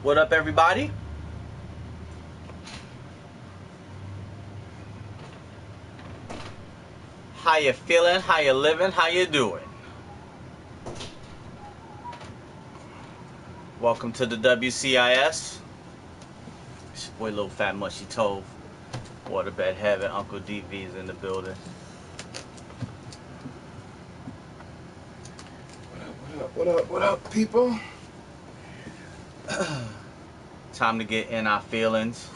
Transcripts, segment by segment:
What up, everybody? How you feeling? How you living? How you doing? Welcome to the WCIS. It's your boy Lil Fat Mushy Tove. Waterbed Heaven, Uncle DV's in the building. What up, people? Time to get in our feelings.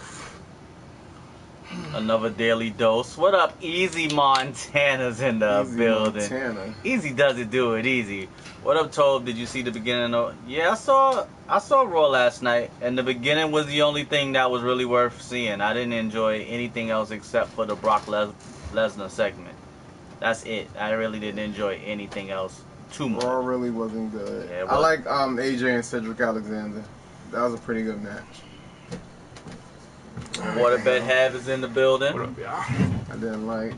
Another daily dose. What up, Easy Montana's in the building. Montana. Easy does it, do it easy. What up, Tove? Did you see the beginning of? Yeah, I saw Raw last night, and the beginning was the only thing that was really worth seeing. I didn't enjoy anything else except for the Brock Lesnar segment. That's it. I really didn't enjoy anything else too much. Raw really wasn't good. Yeah, I like AJ and Cedric Alexander. That was a pretty good match. Waterbed Have is in the building. What up, y'all? I didn't like.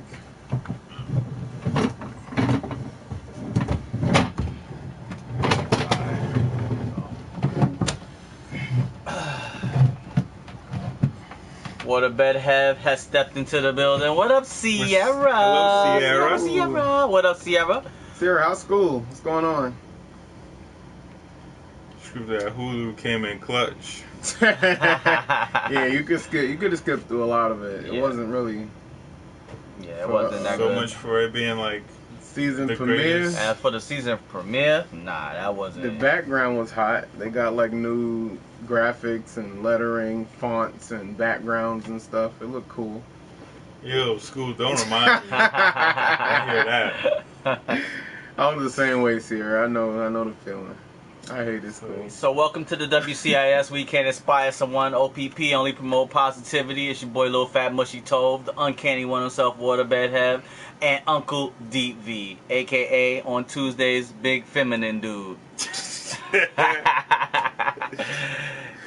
Waterbed Have has stepped into the building. What up, Sierra? Hello, Sierra. What up, Sierra? What up, Sierra? Sierra, how's school? What's going on? Screw that. Hulu came in clutch. Yeah, you could have skipped through a lot of it. It Yeah. wasn't really Yeah, it wasn't that So good. much for it being like season The premiere. greatest. As for the season premiere, nah, that wasn't The it. background was hot. They got like new graphics and lettering, fonts and backgrounds and stuff. It looked cool. yo, school don't remind me. I hear that. I was the same way, Sierra. I know the feeling. I hate this school. So welcome to the WCIS. We can inspire someone. OPP, only promote positivity. It's your boy Lil Fat Mushy Tove, the uncanny one himself, Waterbed Have, and Uncle DV, aka on Tuesdays, Big Feminine Dude.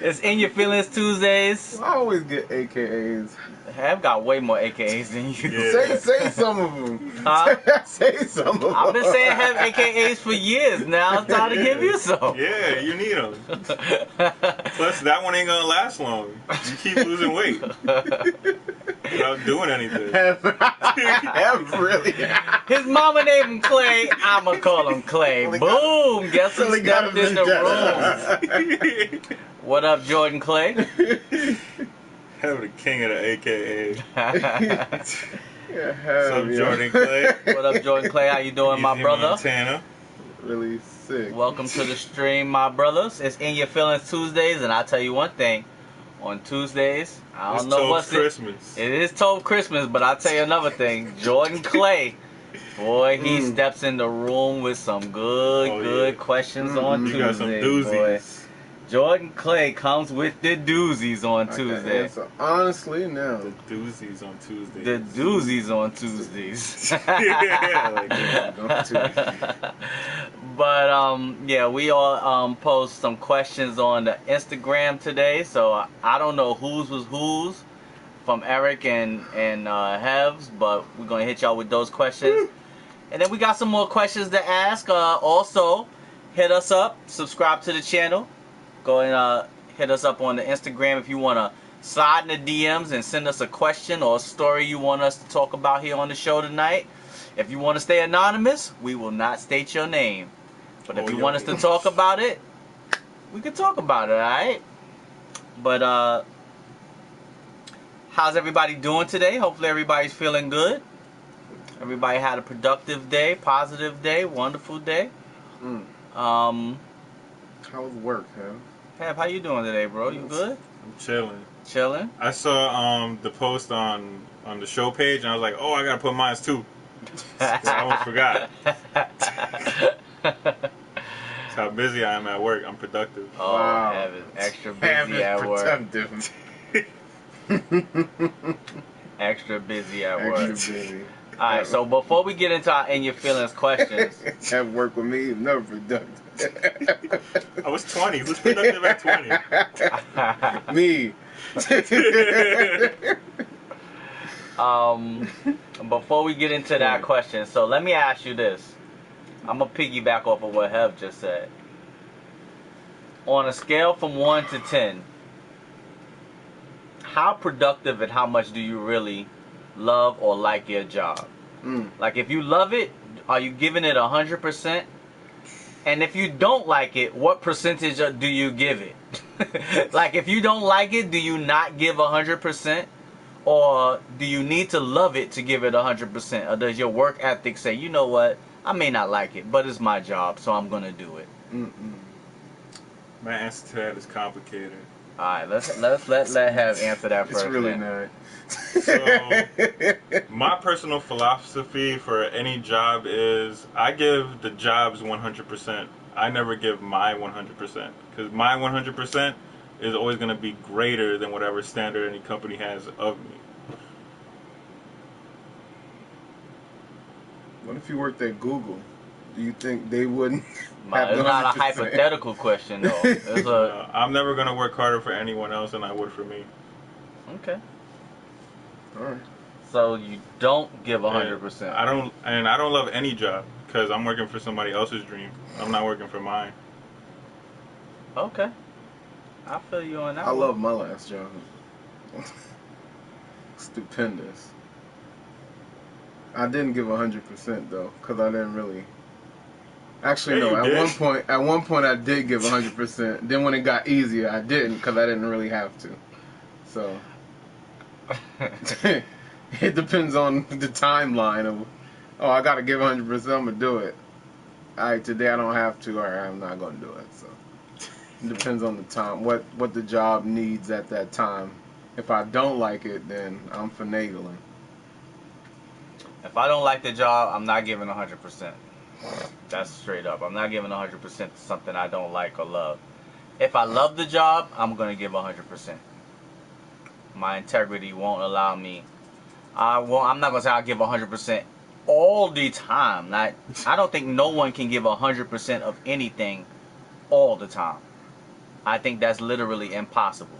It's In Your Feelings Tuesdays. I always get AKAs. Have got way more AKAs than you. Yeah. Say some of them. Huh? Say some of them. I've been saying have AKAs for years. Now it's time to give you some. Yeah, you need them. Plus, that one ain't gonna last long. You keep losing weight without doing anything. Have really. His mama named him Clay. I'ma call him Clay. Boom! Guess who Really got stepped him in the room? What up, Jordan Clay? Have the king of the AKA. Yeah, What's up, yeah. Jordan Clay? What up, Jordan Clay? How you doing, my Easy brother? Montana. Really sick. Welcome to the stream, my brothers. It's In Your Feelings Tuesdays, and I'll tell you one thing. On Tuesdays, I don't It's know Tove's what's Christmas. It is Tove Christmas, but I'll tell you another thing. Jordan Clay, boy, he steps in the room with some good questions on You got some Tuesday, boy. doozies. Jordan Clay comes with the doozies on Tuesday. So honestly, now The doozies on Tuesdays. The doozies on Tuesdays. Yeah, like that. don't do But yeah, we all post some questions on the Instagram today. So I don't know whose was whose from Eric and Hevs, but we're gonna hit y'all with those questions. And then we got some more questions to ask. Also, hit us up, subscribe to the channel. Go and hit us up on the Instagram if you want to slide in the DMs and send us a question or a story you want us to talk about here on the show tonight. If you want to stay anonymous, we will not state your name. But if you want us to talk about it, we can talk about it, alright? But how's everybody doing today? Hopefully everybody's feeling good. Everybody had a productive day, positive day, wonderful day. How was work, man? Pep, how you doing today, bro? You good? I'm chilling. Chilling? I saw the post on the show page, and I was like, oh, I gotta put mine too. I almost forgot. That's how busy I am at work. I'm productive. Oh, Wow. Heaven. Extra busy at work. Productive. Extra busy at work. Extra busy. Alright, so before we get into our In Your Feelings questions, Have work with me, never productive. I was 20. Who's productive at 20? Me. before we get into that question, so let me ask you this. I'm going to piggyback off of what Hev just said. On a scale from 1 to 10, how productive and how much do you really love or like your job? Like, if you love it, are you giving it 100%? And if you don't like it, what percentage do you give it? Like, if you don't like it, do you not give 100%? Or do you need to love it to give it 100%? Or does your work ethic say, you know what, I may not like it, but it's my job, so I'm going to do it? My answer to that is complicated. All right, let Have answer that first. It's really then. not. So, my personal philosophy for any job is I give the jobs 100%. I never give my 100%. Because my 100% is always going to be greater than whatever standard any company has of me. What if you worked at Google? Do you think they wouldn't? It's not a hypothetical question, though. It's a... I'm never going to work harder for anyone else than I would for me. Okay. All right. So you don't give 100%. I don't love any job because I'm working for somebody else's dream. I'm not working for mine. Okay. I feel you on that. I love my last job. Stupendous. I didn't give 100% though, because I didn't really. Actually, Yeah, no. you At one point, I did give 100%. Then when it got easier, I didn't, because I didn't really have to. So it depends on the timeline of. Oh, I got to give 100%. I'm gonna do it. All right, today I don't have to, or I'm not gonna do it. So it depends on the time, what the job needs at that time. If I don't like it, then I'm finagling. If I don't like the job, I'm not giving 100%. That's straight up. I'm not giving 100% to something I don't like or love. If I love the job, I'm going to give 100%. My integrity won't allow me. I'm not going to say I'll give 100% all the time. I don't think no one can give 100% of anything all the time. I think that's literally impossible.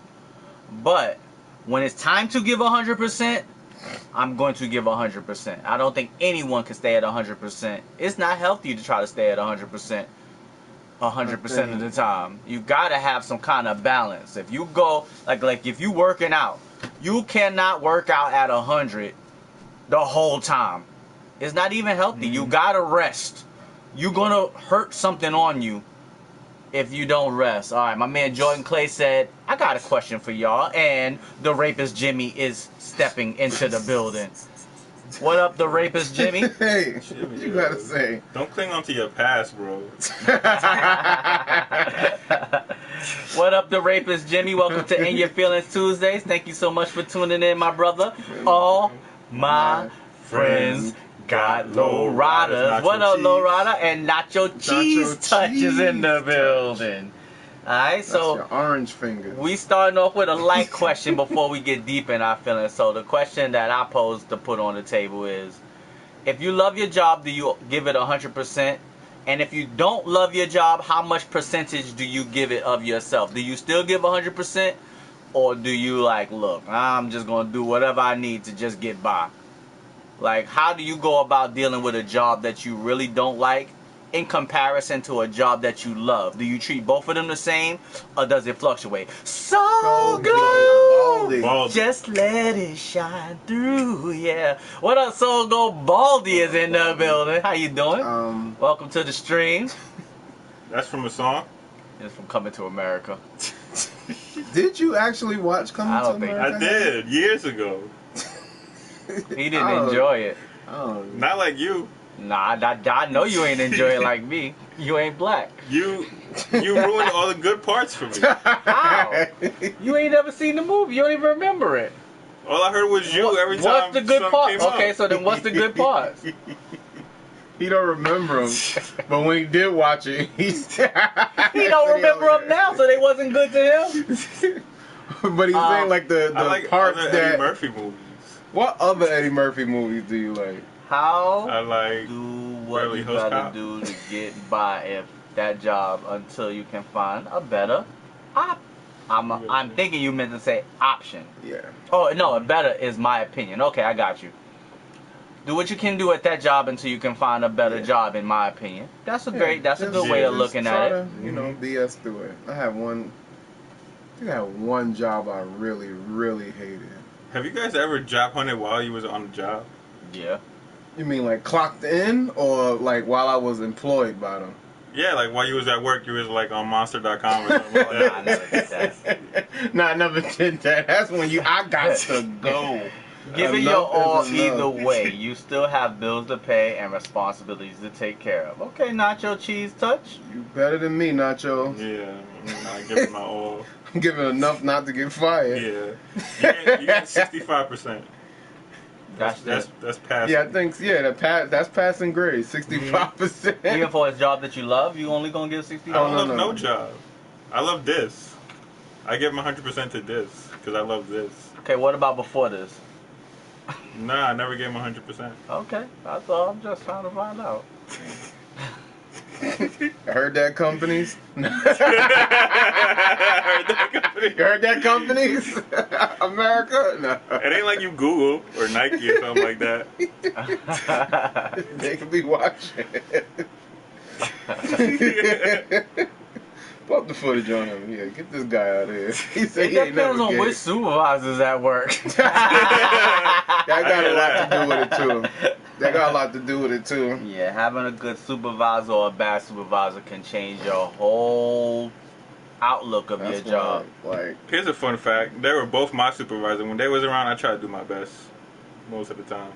But when it's time to give 100%, I'm going to give 100%. I don't think anyone can stay at 100%. It's not healthy to try to stay at 100% 100% of the time. You gotta have some kind of balance. If you go like if you working out, you cannot work out at 100 the whole time. It's not even healthy. You gotta rest. You're gonna hurt something on you if you don't rest. All right, my man Jordan Clay said, I got a question for y'all. And the rapist Jimmy is stepping into the building. What up, the rapist Jimmy? Hey, what you gotta say? Don't cling on to your past, bro. What up, the rapist Jimmy? Welcome to In Your Feelings Tuesdays. Thank you so much for tuning in, my brother. All my friends got low riders. What up, low rider? And Nacho Cheese Touches in the building. Alright, so your orange fingers. We starting off with a light question before we get deep in our feelings. So the question that I posed to put on the table is, if you love your job, do you give it 100%? And if you don't love your job, how much percentage do you give it of yourself? Do you still give 100%? Or do you look, I'm just going to do whatever I need to just get by? Like, how do you go about dealing with a job that you really don't like in comparison to a job that you love? Do you treat both of them the same, or does it fluctuate? So go, just let it shine through, yeah. What up, Soul Go? Baldy is in the building. How you doing? Welcome to the stream. That's from a song? It's from Coming to America. Did you actually watch Coming to America? I did, years ago. He didn't enjoy it. Oh, not like you. Nah, I know you ain't enjoy it like me. You ain't black. You ruined all the good parts for me. How? You ain't never seen the movie. You don't even remember it. All I heard was you every time. What's the good part? Okay, up. so then what's the good parts? He don't remember them, but when he did watch it, he don't remember them now, so they wasn't good to him. But he's saying the parts other that Eddie Murphy movies. What other Eddie Murphy movies do you like? How I like do what Beverly you Hills gotta Cop. do to get by if that job until you can find a better I'm thinking you meant to say option. Yeah. Oh no, a better is my opinion. Okay, I got you. do what you can do at that job until you can find a better job, in my opinion. That's a good way of looking at it. You know, BS through it. I had one job I really, really hated. Have you guys ever job hunted while you was on the job? Yeah. You mean like clocked in, or like while I was employed by them? Yeah, like while you was at work, you was like on Monster.com or something like that. I never did that. No, I never did that. That's when I got to go. Give it your all either way. You still have bills to pay and responsibilities to take care of. Okay, Nacho Cheese Touch. You better than me, Nacho. Yeah, I give it my all. I'm giving enough not to get fired. Yeah, you get 65%. That's passing. Yeah, I think that's passing grade. 65%. Even for a job that you love, you only gonna get 65%. I don't love no job. I love this. I give 100% to this because I love this. Okay, what about before this? Nah, I never gave him 100%. Okay, that's all. I'm just trying to find out. Heard that, companies? Heard that company. You heard that, companies? America? No. It ain't like you Google or Nike or something like that. They could be watching. Put the footage on him. Yeah, get this guy out of here. He said he ain't never depends on which supervisor's at work. That got a lot to do with it too. That got a lot to do with it too. Yeah, having a good supervisor or a bad supervisor can change your whole outlook of your job. Like, here's a fun fact: they were both my supervisor. When they was around, I tried to do my best most of the time.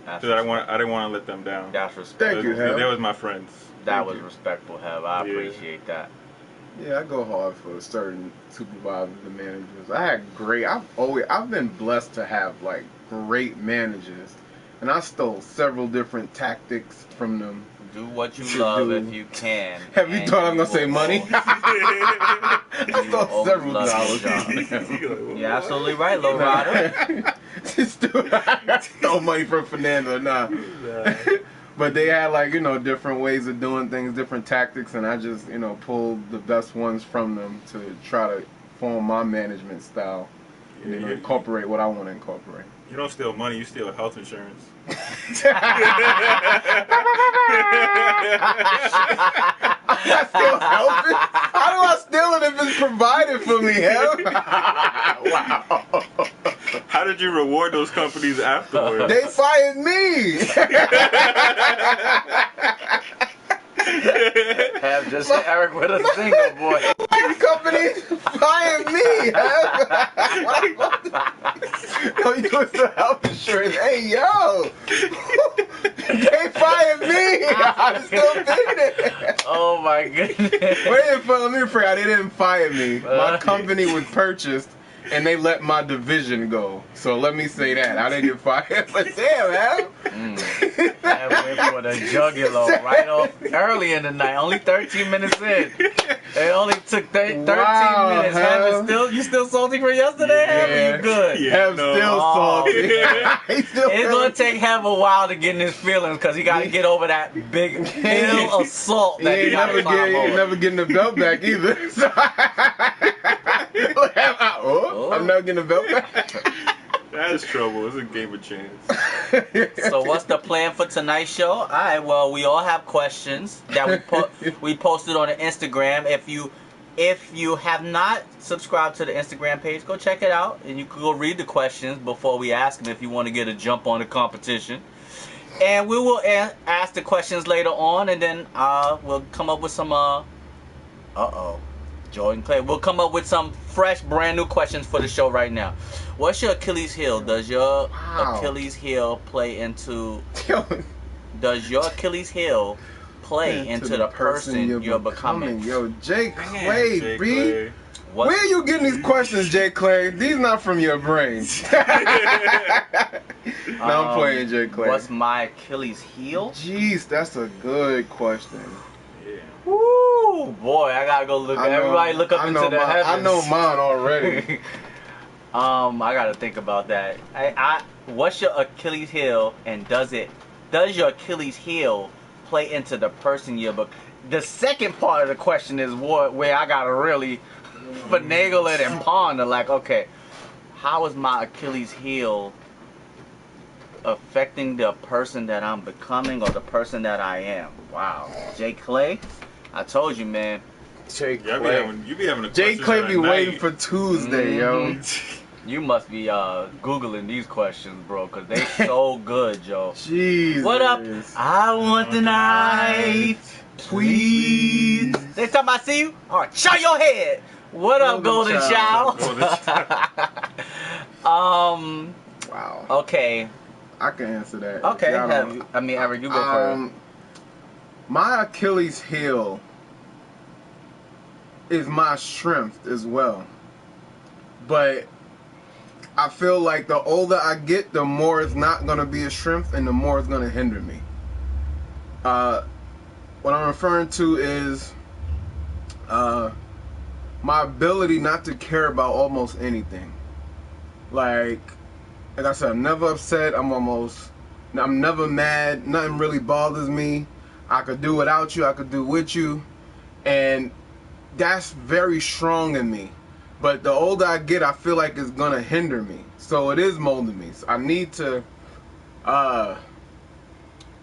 Because I didn't want to let them down. That's respectful. Thank you, Hal. They was my friends. That was respectful, Hev. I appreciate that. Yeah, I go hard for certain supervisors and managers. I've been blessed to have like great managers, and I stole several different tactics from them. Do what you love if you can. Have you thought I'm gonna say money? I stole several dollars. You're absolutely right, low rider. I stole money from Fernando, nah. But they had like, different ways of doing things, different tactics, and I just, pulled the best ones from them to try to form my management style and incorporate what I want to incorporate. You don't steal money, you steal health insurance. I still help it? How do I steal it if it's provided for me, hell? Wow. How did you reward those companies afterwards? They fired me. Have just Eric with a single boy. These companies fired me. Yo, you was the health insurance. Hey, yo. They fired me. I'm still doing it. Oh, my goodness. Let me rephrase. They didn't fire me. My company was purchased, and they let my division go. So let me say that. I didn't get fired. But damn, man. That went for the jugular right off early in the night. Only 13 minutes in. It only took 13 minutes. Hell. You still salty for yesterday? Yeah. You good? Have still salty. It's going to take Hev a while to get in his feelings because he got to get over that big hill of salt that he got to climb over. He ain't never getting the belt back either. I'm never getting the belt back. That's trouble. It's a game of chance. So what's the plan for tonight's show? All right, well, we all have questions that we posted on the Instagram. If you have not subscribed to the Instagram page, go check it out, and you can go read the questions before we ask them if you want to get a jump on the competition. And we will ask the questions later on, and then we'll come up with some Jordan Clay. We'll come up with some fresh, brand new questions for the show right now. What's your Achilles heel? Does your Achilles heel play into? Does your Achilles heel play into the person you're becoming? Yo, Jay Clay, Jay B. Clay. Where are you getting these questions, Jay Clay? These not from your brain. No, I'm playing Jay Clay. What's my Achilles heel? Jeez, that's a good question. Yeah. Woo, boy, I gotta go look. Everybody look up into the heavens. I know mine already. I gotta think about that. What's your Achilles heel, and does your Achilles heel play into the person you're becoming? The second part of the question is where I gotta really finagle it and ponder. Like, okay, how is my Achilles heel affecting the person that I'm becoming or the person that I am? Wow. Jay Clay, I told you, man. Jay Yeah, Clay. you be having a Jay question Clay at be night. waiting for Tuesday, yo. You must be Googling these questions, bro, because they so good, Joe. Jesus. What up? I want the night, please. Next time I see you, I'll chop your head. What up, Golden Child? Wow. Okay. I can answer that. Okay. Y'all don't- Eric, you go first. My Achilles heel is my strength as well. But I feel like the older I get, the more it's not going to be a strength and the more it's going to hinder me. What I'm referring to is my ability not to care about almost anything. Like I said, I'm never upset. I'm never mad. Nothing really bothers me. I could do without you. I could do with you. And that's very strong in me. But the older I get, I feel like it's going to hinder me. So it is molding me. So I need to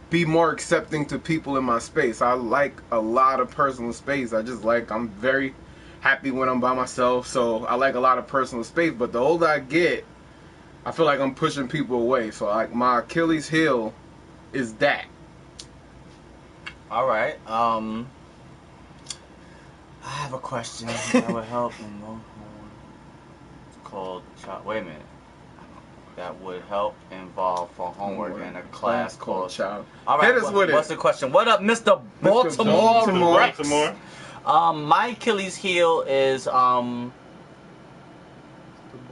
be more accepting to people in my space. I like a lot of personal space. I'm very happy when I'm by myself. So I like a lot of personal space. But the older I get, I feel like I'm pushing people away. So like my Achilles heel is that. All right. I have a question that would help. It's called. Wait a minute. That would help involve for homework in a class called. Child. All right. Hit us with What's it. the question? What up, Mr. Baltimore? Baltimore. My Achilles heel is The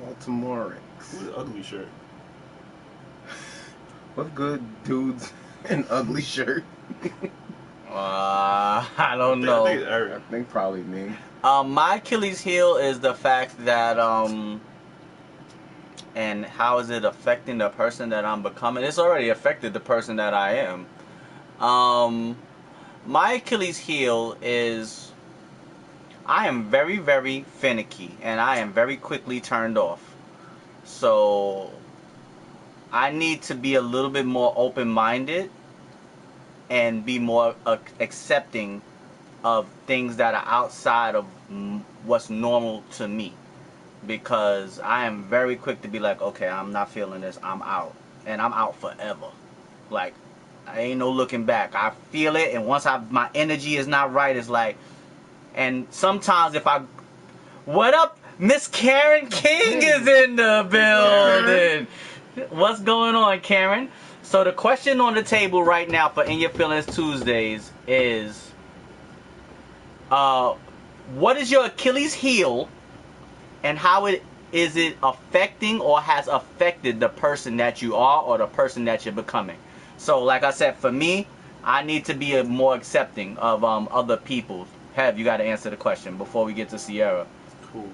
Baltimoreans. Who's ugly shirt? What good dudes in ugly shirt? I don't know. I think it's Eric. I think probably me. My Achilles heel is the fact that and how is it affecting the person that I'm becoming? It's already affected the person that I am. My Achilles heel is I am very, very finicky and I am very quickly turned off. So I need to be a little bit more open-minded and be more accepting of things that are outside of what's normal to me. Because I am very quick to be like, okay, I'm not feeling this, I'm out. And I'm out forever. Like, I ain't no looking back. I feel it, and once my energy is not right, it's like, and sometimes if I, what up, Miss Karen King is in the building. What's going on, Karen? So the question on the table right now for In Your Feelings Tuesdays is, what is your Achilles heel? And how is it affecting or has affected the person that you are or the person that you're becoming? So, like I said, for me, I need to be more accepting of other people. You got to answer the question before we get to Sierra. Cool.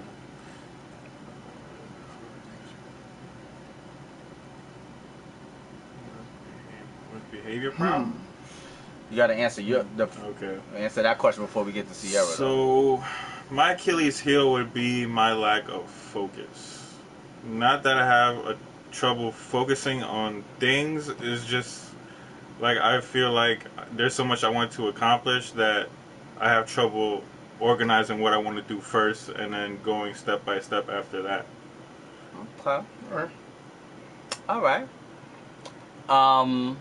Behavior problem? You got to answer answer that question before we get to Sierra. So, my Achilles heel would be my lack of focus. Not that I have trouble focusing on things. It's just like I feel like there's so much I want to accomplish that I have trouble organizing what I want to do first and then going step by step after that. Okay. All right. I'm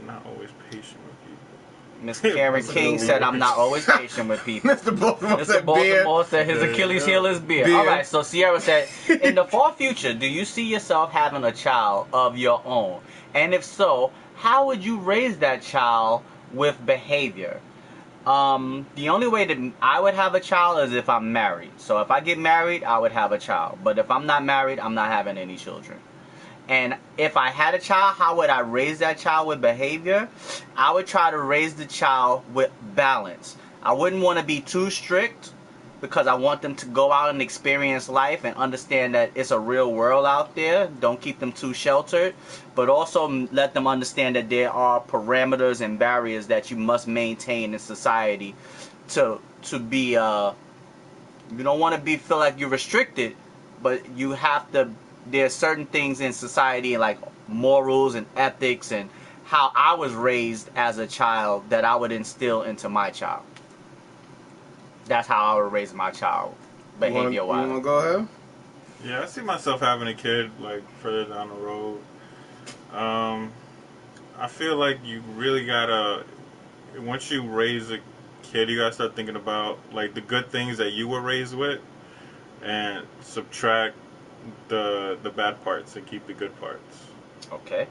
not always patient with people. Miss Karen King said I'm not always patient with people. Mr. Baltimore Mr. said his Achilles heel is beer. Alright, so Sierra said, in the far future, do you see yourself having a child of your own? And if so, how would you raise that child with behavior? The only way that I would have a child is if I'm married. So if I get married, I would have a child. But if I'm not married, I'm not having any children. And if I had a child, how would I raise that child with behavior? I would try to raise the child with balance. I wouldn't want to be too strict because I want them to go out and experience life and understand that it's a real world out there. Don't keep them too sheltered, but also let them understand that there are parameters and barriers that you must maintain in society to be, you don't want to feel like you're restricted, but you have to. There's certain things in society like morals and ethics and how I was raised as a child that I would instill into my child. That's how I would raise my child, behavior-wise. You want to go ahead? Yeah, I see myself having a kid like further down the road. I feel like you really gotta, once you raise a kid, you gotta start thinking about like the good things that you were raised with, and subtract the bad parts and keep the good parts. Okay.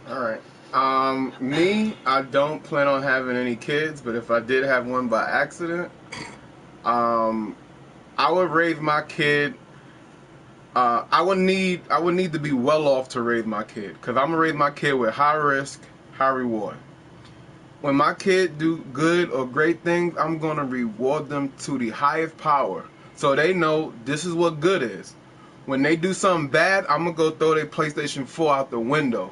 All right. Me, I don't plan on having any kids, but if I did have one by accident, I would raise my kid. I would need to be well off to raise my kid, because I'm gonna raise my kid with high risk, high reward. When my kid do good or great things, I'm gonna reward them to the highest power, so they know this is what good is. When they do something bad, I'm gonna go throw their PlayStation 4 out the window.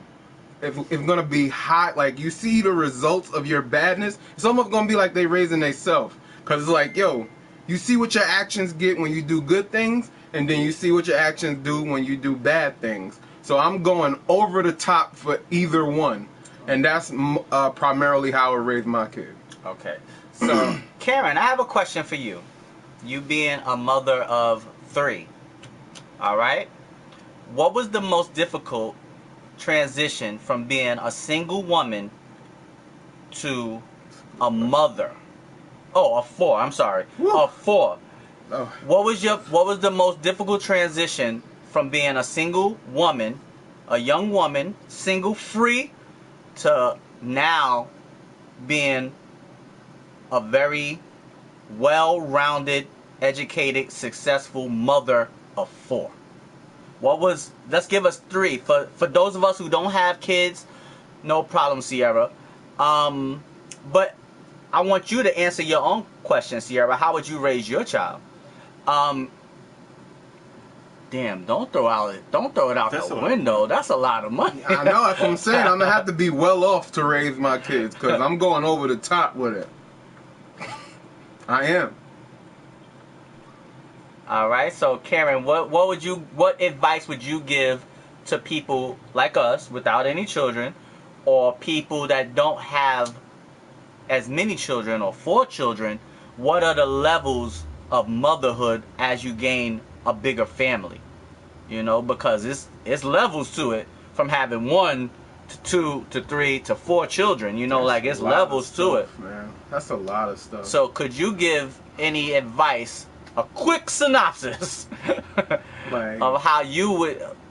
If it's gonna be hot, like you see the results of your badness, it's almost gonna be like they raising themselves, because it's like, yo, you see what your actions get when you do good things, and then you see what your actions do when you do bad things. So I'm going over the top for either one, and that's primarily how I raise my kid. Okay. So, Karen, I have a question for you. You being a mother of 3, all right? What was the most difficult transition from being a single woman to a mother? Oh, a 4. I'm sorry. Woo. A 4. Oh. What was the most difficult transition from being a single woman, a young woman, single free, to now being a very well-rounded, educated, successful mother of 4? Let's give us 3. For those of us who don't have kids, no problem, Sierra. But I want you to answer your own question, Sierra. How would you raise your child? Damn, don't throw it out the window. That's a lot of money. I know, that's what I'm saying. I'm gonna have to be well off to raise my kids, because I'm going over the top with it. I am. All right, so Karen, what advice would you give to people like us without any children, or people that don't have as many children or 4 children? What are the levels of motherhood as you gain a bigger family? You know, because it's levels to it, from having 1 to 2 to 3 to 4 children. You know, That's like it's a lot levels of to stuff, it. man. That's a lot of stuff. So could you give any advice, a quick synopsis Like, of how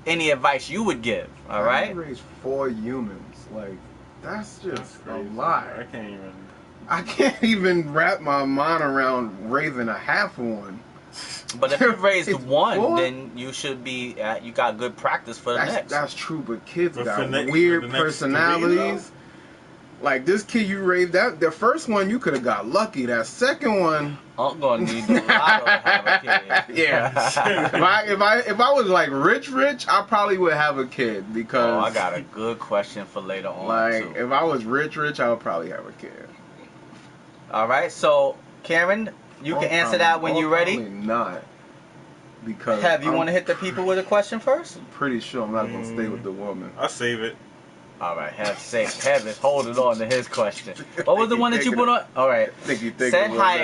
any advice you would give? All right. I raised 4 humans. Like, that's just a crazy. lot. I I can't even wrap my mind around raising a half one. But if you raised It's 1, 4? then you should be you got good practice for the next. That's true, but kids But got for weird the next 3, personalities. Like this kid you raised, the first one you could have got lucky. That second one, I'm gonna need a lot to have a kid. Yeah. if I was like rich, I probably would have a kid, because Oh, I got a good question for later on like too. if I was rich, I would probably have a kid. All right, so Karen, you can answer that when you're ready. Probably not, because Have you I'm want to hit the people with a question first? pretty sure I'm not gonna stay with the woman. I'll save it. All right, Hev is holding on to his question. What was the one that you put on? All right. Think you think Said it was hi.